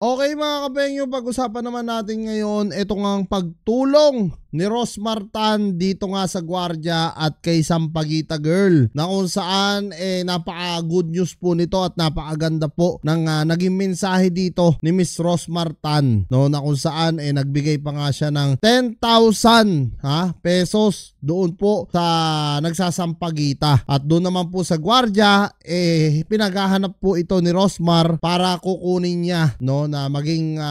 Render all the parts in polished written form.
Okay mga kapengyo, pag-usapan naman natin ngayon ito ngang pagtulong ni Rosmar Tan dito nga sa gwardiya at kay Sampaguita Girl, na kung saan napaka good news po nito at napakaganda po ng naging mensahe dito ni Miss Rosmar Tan, no, na kung saan nagbigay pa nga siya ng 10,000 pesos doon po sa nagsasampagita, at doon naman po sa gwardiya pinaghahanap po ito ni Rosmar para kukunin niya, no, na maging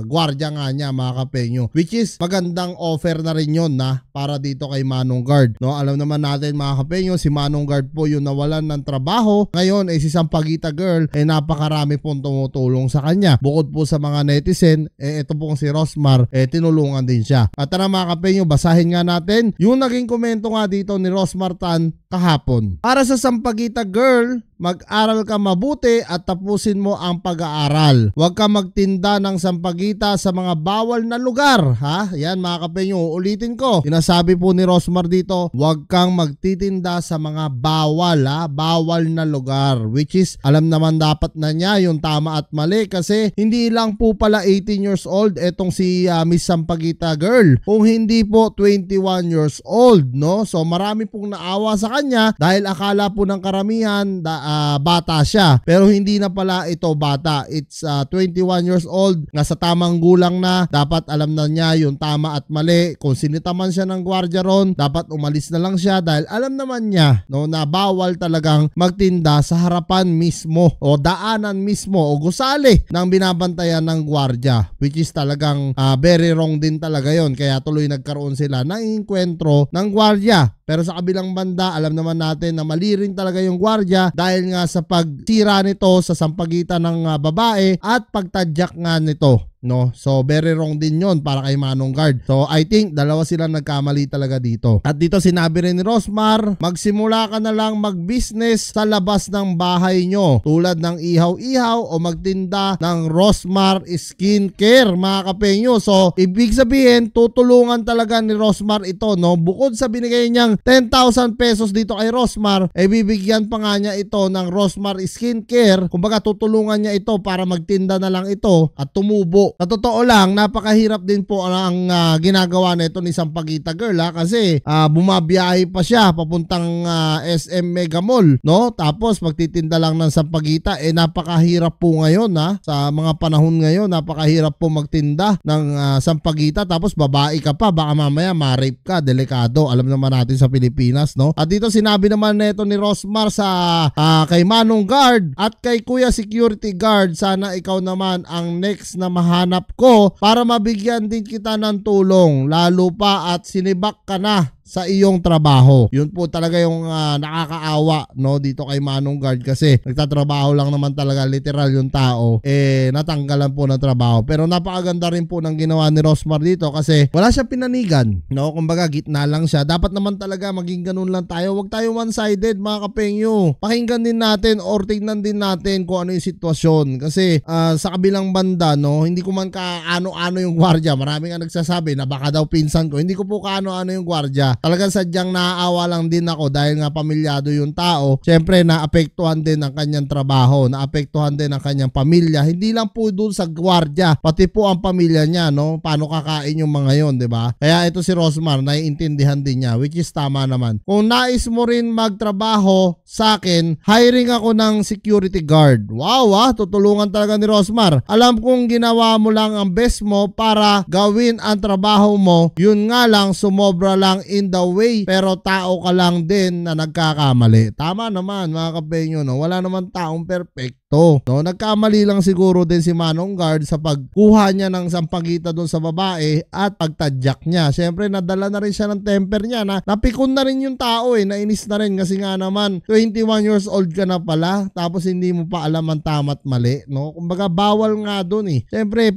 gwardiya nga niya mga kapengyo, which is magandang offer na rin yun na para dito kay Manong Guard, no. Alam naman natin mga kapengyo, si Manong Guard po yung nawalan ng trabaho. Ngayon si Sampaguita Girl napakarami pong tumutulong sa kanya. Bukod po sa mga netizen, ito pong si Rosmar tinulungan din siya. At tara mga kapengyo, basahin nga natin yung naging komento nga dito ni Rosmar Tan kahapon. Para sa Sampaguita Girl, mag-aral ka mabuti at tapusin mo ang pag-aaral. Huwag ka magtinda ng sampagita sa mga bawal na lugar. Yan mga kapengyo, ulitin ko. Sinasabi po ni Rosmar dito, huwag kang magtitinda sa mga bawal, bawal na lugar. Which is, alam naman dapat na niya yung tama at mali, kasi hindi lang po pala 18 years old etong si Miss Sampaguita Girl. Kung hindi po 21 years old, no? So marami pong naawa sa kanya dahil akala po ng karamihan bata siya, pero hindi na pala ito bata. It's 21 years old, nasa tamang gulang na, dapat alam na niya yung tama at mali. Kung sinita man siya ng gwardiya ron, dapat umalis na lang siya dahil alam naman niya, no, na bawal talagang magtinda sa harapan mismo o daanan mismo o gusali ng binabantayan ng gwardiya, which is talagang very wrong din talaga yon. Kaya tuloy nagkaroon sila ng enkwentro ng gwardiya. Pero sa kabilang banda, alam naman natin na mali rin talaga yung gwardiya dahil nga sa pagtira nito sa sampagitan ng babae at pagtadyak nga nito, no? So very wrong din yon para kay Manong Guard. So I think dalawa sila nagkamali talaga dito. At dito sinabi rin ni Rosmar, magsimula ka na lang mag-business sa labas ng bahay nyo, tulad ng ihaw-ihaw o magtinda ng Rosmar Skincare mga kapengyo. So ibig sabihin, tutulungan talaga ni Rosmar ito, no? Bukod sa binigay niyang 10,000 pesos dito kay Rosmar, bibigyan pa nga niya ito ng Rosmar Skincare. Kumbaga tutulungan niya ito para magtinda na lang ito at tumubo. Sa totoo lang, napakahirap din po ang ginagawa nito ni Sampaguita Girl, kasi bumabiyahe pa siya papuntang SM Mega Mall, no? Tapos magtitinda lang ng sampagita. Napakahirap po ngayon, sa mga panahon ngayon, napakahirap po magtinda ng sampagita. Tapos babae ka pa, baka mamaya ma-rape ka, delikado. Alam naman natin sa Pilipinas, no? At dito sinabi naman nito ni Rosmar sa kay Manong Guard at kay Kuya Security Guard, sana ikaw naman ang next na mahanap ko para mabigyan din kita ng tulong, lalo pa at sinibak ka na sa iyong trabaho. Yun po talaga yung nakakaawa, no, dito kay Manong Guard, kasi nagtatrabaho lang naman talaga, literal yung tao, natanggalan po ng trabaho. Pero napakaganda rin po ng ginawa ni Rosmar dito, kasi wala siya pinanigan, no? Kumbaga gitna lang siya. Dapat naman talaga maging ganun lang tayo. Huwag tayo one-sided mga kapengyo. Pakinggan din natin or tignan din natin kung ano yung sitwasyon. Kasi sa kabilang banda, no, hindi ko man kaano-ano yung gwardiya. Maraming nga nagsasabi na baka daw pinsan ko. Hindi ko po kaano-ano yung gwardiya. Talagang sadyang naaawa lang din ako dahil nga pamilyado yung tao. Siyempre naapektuhan din ang kanyang trabaho, naapektuhan din ang kanyang pamilya. Hindi lang po dun sa gwardiya, pati po ang pamilya niya, no? Paano kakain yung mga yon, 'di ba? Kaya ito si Rosmar, naiintindihan din niya, which is tama naman. Kung nais mo rin magtrabaho sa akin, hiring ako ng security guard. Wow, tutulungan talaga ni Rosmar. Alam kong ginawa mo lang ang best mo para gawin ang trabaho mo. Yun nga lang, sumobra lang in the way, pero tao ka lang din na nagkakamali. Tama naman mga kapengyo, no? Wala naman taong perfecto, no? Nagkamali lang siguro din si Manong Guard sa pagkuha niya ng sampagita doon sa babae at pagtadyak niya. Siyempre nadala na rin siya ng temper niya, na napikon na rin yung tao, nainis na rin, kasi nga naman 21 years old ka na pala, tapos hindi mo pa alam ang tama at mali, no? Kumbaga bawal nga doon. Siyempre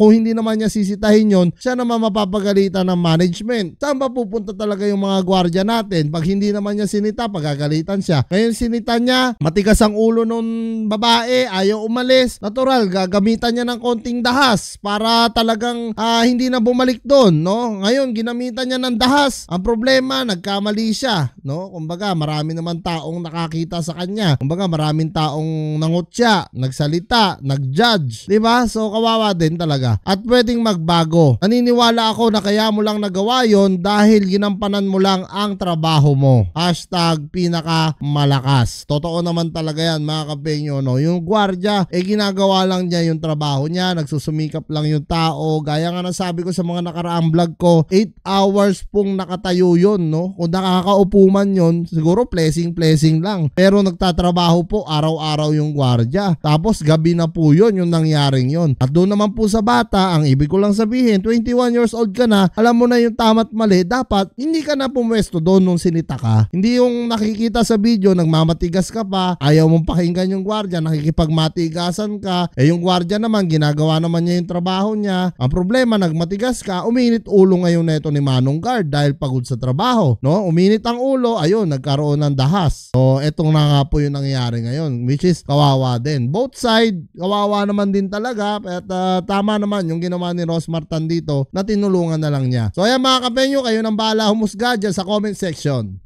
kung hindi naman niya sisitahin yon, siya naman mapapagalitan ng management. Saan ba pupunta talaga yung mga gwardiya natin? Pag hindi naman niya sinita, pagagalitan siya. Ngayon sinita niya, matigas ang ulo nung babae, ayaw umalis. Natural, gagamitan niya ng konting dahas para talagang hindi na bumalik doon, no? Ngayon, ginamitan niya ng dahas. Ang problema, nagkamali siya, no? Kumbaga, marami naman taong nakakita sa kanya. Kumbaga, maraming taong nangutya, nagsalita, nagjudge, di ba? So, kawawa din talaga. At pwedeng magbago. Naniniwala ako na kaya mo lang nagawa yon dahil ginampanan mo lang ang trabaho mo. Hashtag pinakamalakas. Totoo naman talaga yan, mga kapenyo, no? Yung gwardiya, ginagawa lang niya yung trabaho niya, nagsusumikap lang yung tao. Gaya nga nasabi ko sa mga nakaraang vlog ko, 8 hours pong nakatayo yun, no? Kung nakakaupo man yun, siguro blessing lang. Pero nagtatrabaho po araw-araw yung gwardiya. Tapos gabi na po yun, yung nangyaring yun. At doon naman po sa bata, ang ibig ko lang sabihin, 21 years old ka na, alam mo na yung tama't mali, dapat hindi ka na pumwesto doon nung sinita ka. Hindi yung nakikita sa video, nagmamatigas ka pa, ayaw mong pakinggan yung gwardiya, nakikipagmatigasan ka, yung gwardiya naman, ginagawa naman niya yung trabaho niya. Ang problema, nagmatigas ka, uminit ulo ngayon neto ni Manong Guard dahil pagod sa trabaho, no? Uminit ang ulo, ayun, nagkaroon ng dahas. So, etong na nga po yung nangyayari ngayon, which is kawawa din. Both side, kawawa naman din talaga, at tama naman yung ginawa ni Rosmar dito na tinulungan na lang niya. So, ayan mga kapenyo, kayo nang bahala humusga dyan sa comment section.